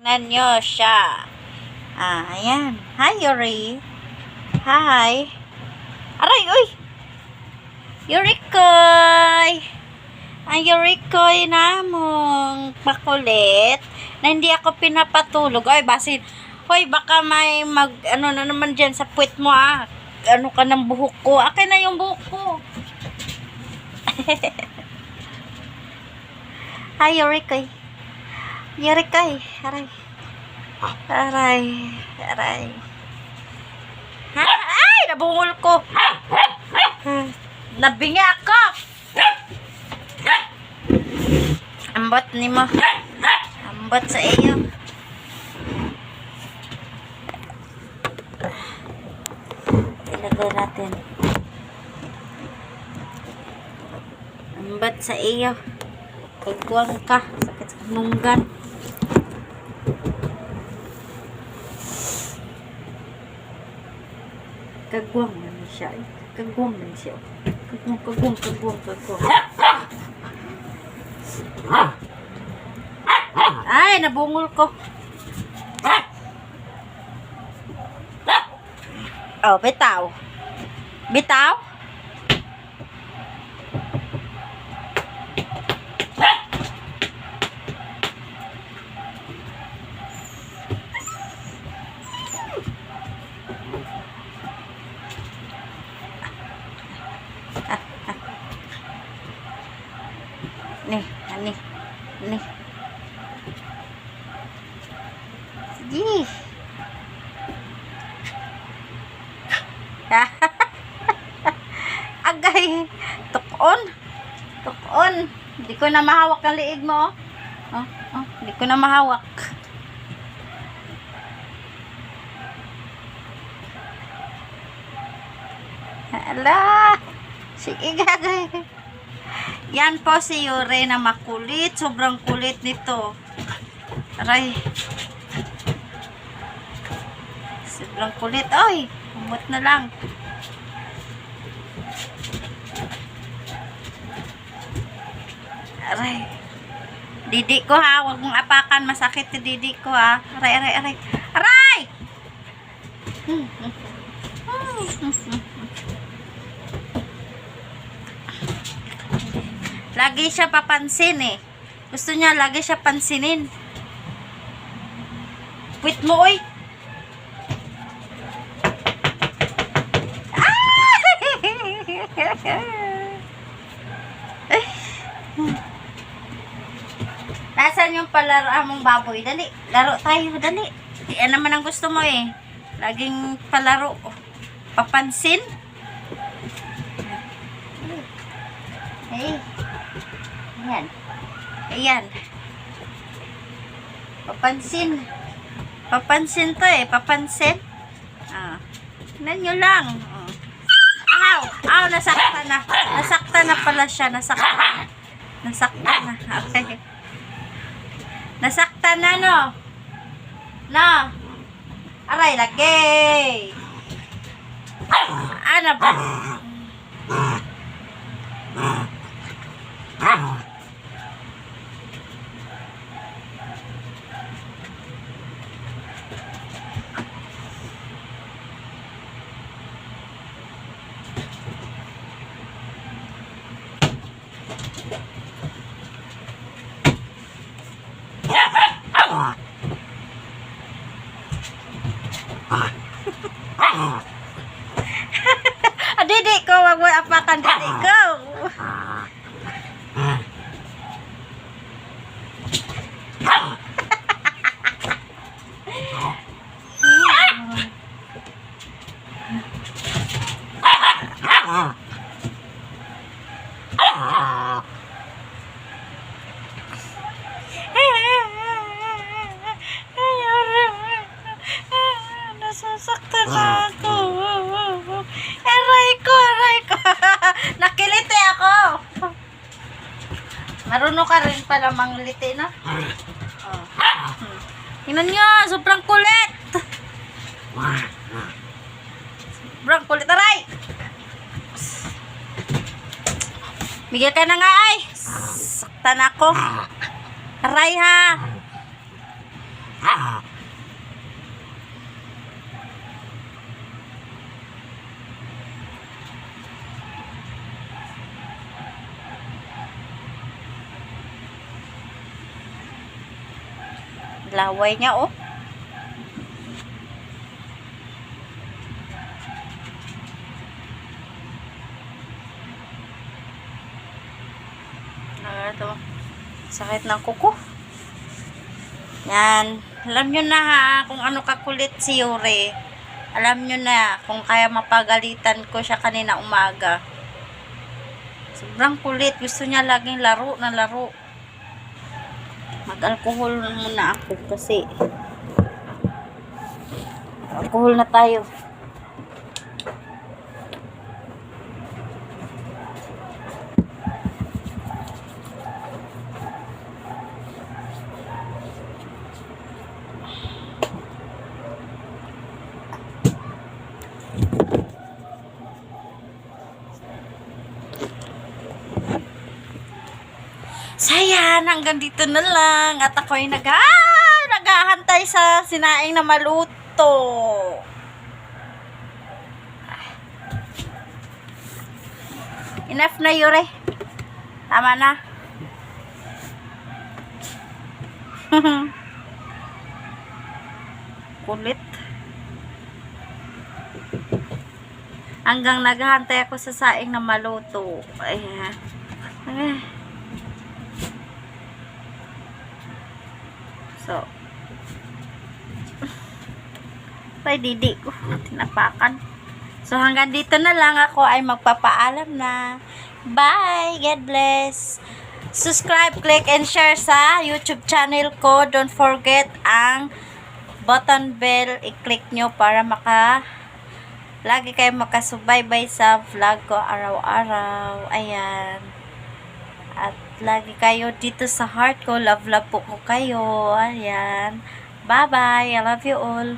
Tingnan nyo siya. Ayan. Hi, Yuri. Hi. Aray, uy! Yurikoy! Ang Yurikoy namong makulit na hindi ako pinapatulog. Ay, basin. Hoy, baka may ano na naman dyan sa puwit mo, ah. Ano ka ng buhok ko? Akin na yung buhok ko. Hi, Yurikoy. Yurikoy. Aray. Aray. Aray. Ha? Ay! Nabungol ko. Nabingi ako. Ambot ni mo. Ambot sa iyo. Ilagay natin. Ambot sa iyo. Kagwang ka. Sakit sa nunggan. Kagwang na siya. Kagwang na siya. Kagwang. Ay, nabungol ko. Oh, bitaw. Bitaw? Nih. Sige. Agay. Tukon. Hindi ko na mahawak ang liig mo. Hindi ko na mahawak. Ala. Sige, gagay. Yan po si Yuri na makulit. Sobrang kulit nito. Aray. Sobrang kulit. Ay, umot na lang. Aray. Didi ko ha. Huwag mong apakan. Masakit si didi ko ha. Aray. Aray! Lagi siya papansin eh. Gusto niya lagi siya pansinin. Wait mo, oy. Nasaan yung palaro mong baboy? Dali. Laro tayo. Dali. Yan naman ang gusto mo eh. Laging palaro. Papansin. Hey. Ayan. Papansin to eh. Papansin. Tignan nyo lang. Aw, nasaktan na. Nasaktan na pala siya. Nasaktan na. Okay. Nasaktan na, no? No. Aray, lagay. Ano ba? Didi ko, wag mo apakan didi ko. Nasasaktan ako. Aray ko. Nakiliti ako. Marunong ka rin pala mangliti, no? Tingnan nyo, sobrang kulit. Sobrang kulit, aray. Bigyan ka na nga ay. Saktan ako. Aray ha. Laway niya, oh. Ito. Sakit ng kuko. Yan. Alam nyo na ha, kung ano kakulit si Yuri. Alam nyo na kung kaya mapagalitan ko siya kanina umaga. Sobrang kulit. Gusto niya laging laro na laro. Mag-alcohol muna ako kasi alcohol na tayo. Sayan, hanggang dito na lang. At ako'y naghahantay sa sinaing na maluto. Enough na, Yuri. Tama na. Kulit. Hanggang naghahantay ako sa saing na maluto. Ayan. So, ay didi ko, tinapakan. So, hanggang dito na lang. Ako ay magpapaalam na. Bye! God bless! Subscribe, click, and share sa YouTube channel ko. Don't forget ang button bell. I-click nyo para lagi kayo makasubaybay sa vlog ko araw-araw. Ayan. At lagi kayo dito sa heart ko. Love po ko kayo. Ayan. Bye-bye. I love you all.